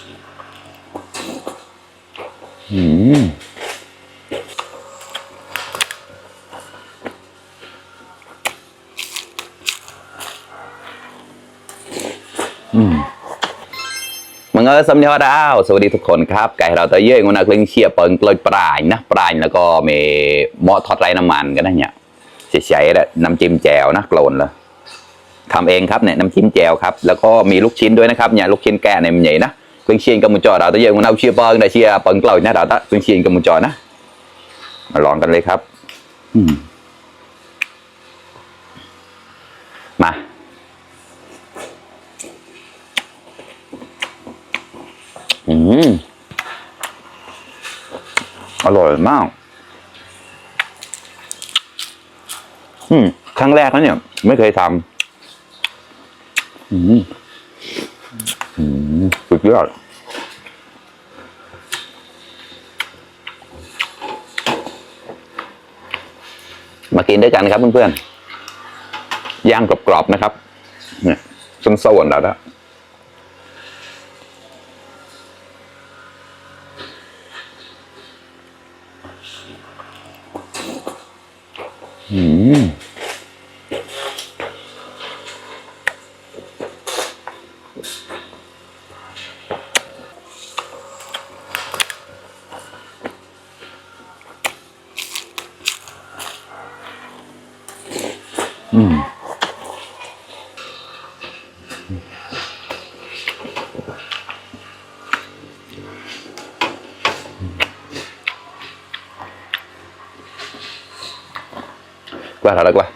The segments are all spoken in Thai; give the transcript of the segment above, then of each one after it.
มึงสำเนียงดาวสวัสดีทุกคนครับไก่เราตะเย่งวันนักเล่นเชียร์เปิงกลอยปลายนะปลายแล้วก็มีหม้อทอดไร้น้ำมันกันนะเนี่ยใช้น้ำจิ้มแจ่วนะกลนเลยทำเองครับเนี่ยน้ำจิ้มแจ่วครับแล้วก็มีลูกชิ้นด้วยนะครับเนี่ยลูกชิ้นแกะเนี่ยมันใหญ่นะเล่นเชียร์กับมุจอเราตะเย่งวันนักเชียร์เปิงได้เชียร์เปิงกลอยนะเราตะเล่นเชียร์กับมุจอนะมาลองกันเลยครับมาอร่อยมากครั้งแรกนะเนี่ยไม่เคยทำสุดยอดมากินด้วยกันครับเพื่อนๆย่างกรอบๆนะครับเนี่ยส้มๆแล้วนะว่าอะไรกว่า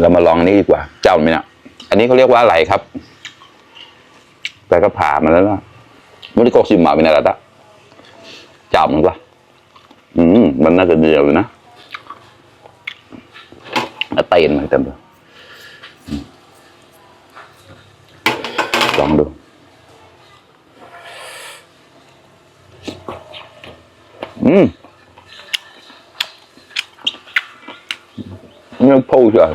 เรามาลองนี้ดีกว่าเจ้าเนี่ยอันนี้เขาเรียกว่าอะไรครับแต่ก็ผ่ามาแล้วนะไม่ได้โกชิมมาเป็นอะไรละเจ้ามันกว่ามันน่าจะเดียวเลยนะเต้นมาเต็มเลยลองดูเนื้อปูใช่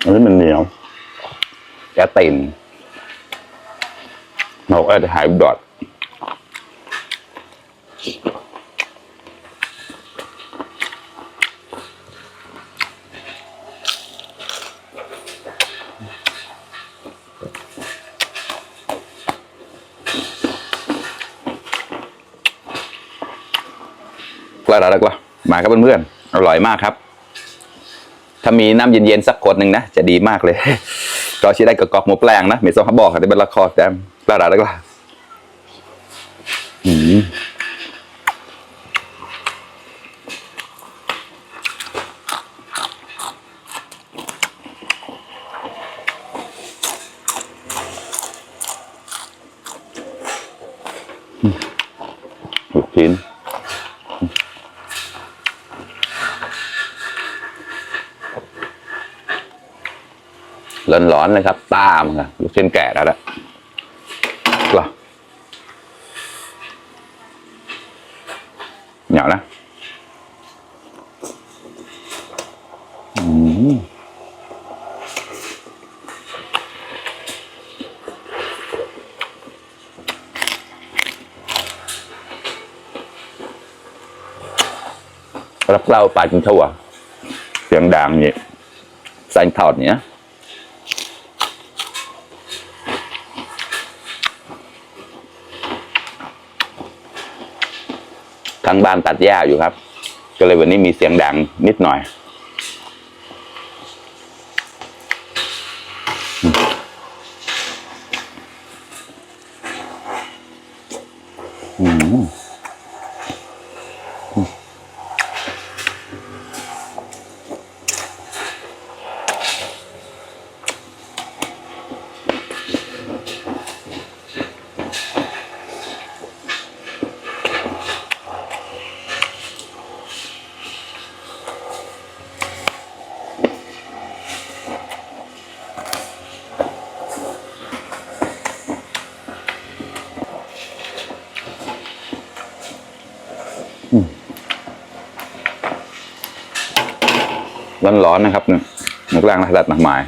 อันนี้มันเหนียวแกตินเราอาจจะหายดอดกล้าอะไรกว่ามาครับเพื่อนๆอร่อยมากครับถ้ามีน้ำเย็นๆสักขวดหนึ่งนะจะดีมากเลยก็ชี้ได้กรอบหมูแปลงนะเมซองเขาบอกค่ะที่เป็นละครแต่ปลาดาได้กว่าลูกชิ้นร้อนๆเลยครับตามครับลูกชิ้นแก่แล้วละกรอบเหนียวนะ รับเล่าปลาจิงทั่วเสียงดังนี่ใส่ถอดเนี้ยทางบ้านตัดหญ้าอยู่ครับ ก็เลยวันนี้มีเสียงดังนิดหน่อยร้อนๆนะครับเนี่ยหมูกลางระดับหนักหมาย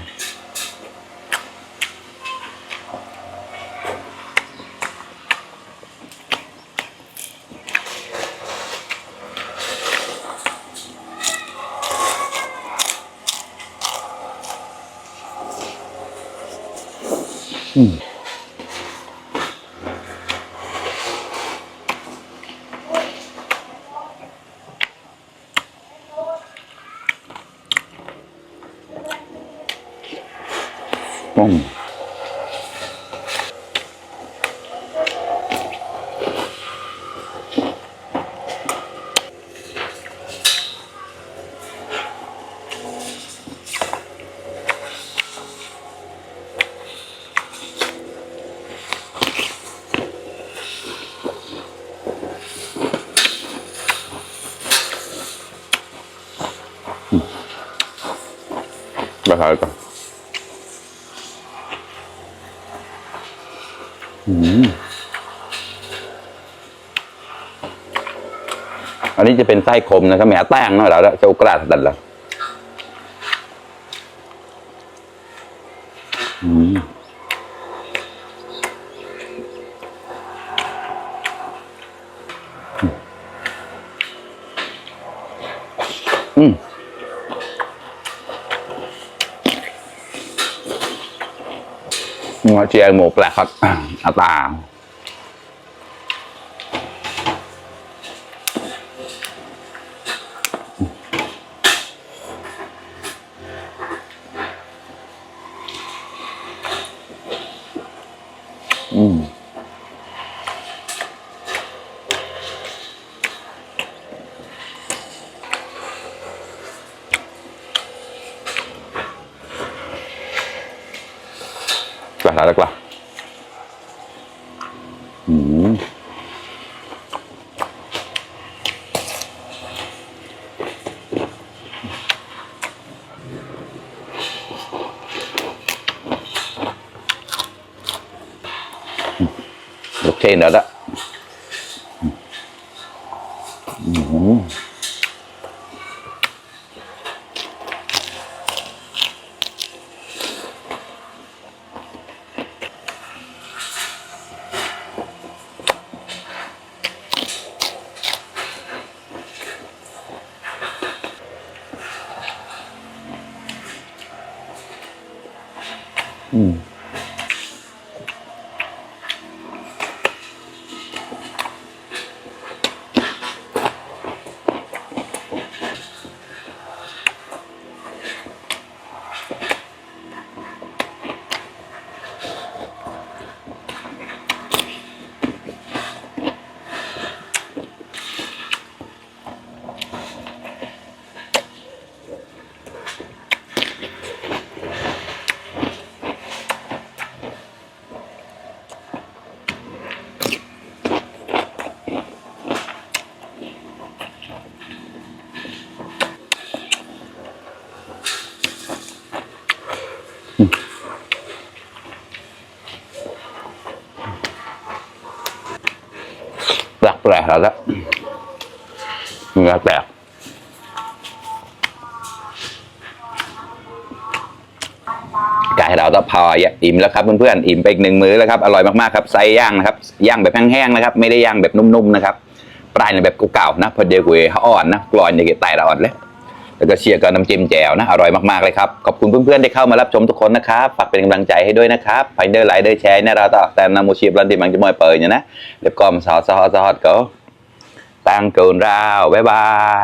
ราคาก่อนอันนี้จะเป็นไส้คมนะครับแหมแต้งเนาะเราแล้วเจ้ากราดดันละงัวเจียหมูแปลกครับอาตากละโอเคเดี๋ยวละแปลกแล้วเนื้อแปลกไก่เราพออิ่มแล้วครับเพื่อนๆอิ่มไปอีก1 มื้อแล้วครับอร่อยมากๆครับไส้ย่างนะครับย่างแบบแห้งๆนะครับไม่ได้ย่างแบบนุ่มๆนะครับ ปลายแบบเก่าๆนะพอเดียวกูเขาอ่อนนะกรอนอย่างเงี้ยไตละอ่อนเลยแล้วก็เชียร์กับน้ำจิ้มแจ่วนะอร่อยมากๆเลยครับขอบคุณเพื่อนๆที่เข้ามารับชมทุกคนนะครับฝากเป็นกำลังใจให้ด้วยนะครับไปเดอร์ไลค์เดอร์แชร์นะเราต่อแต่นามูชีบลันติมังจะมวยเปิดเนี่ยนะเดี๋ยวก็มาสอดก็ตั้งเกินราวบ๊ายบาย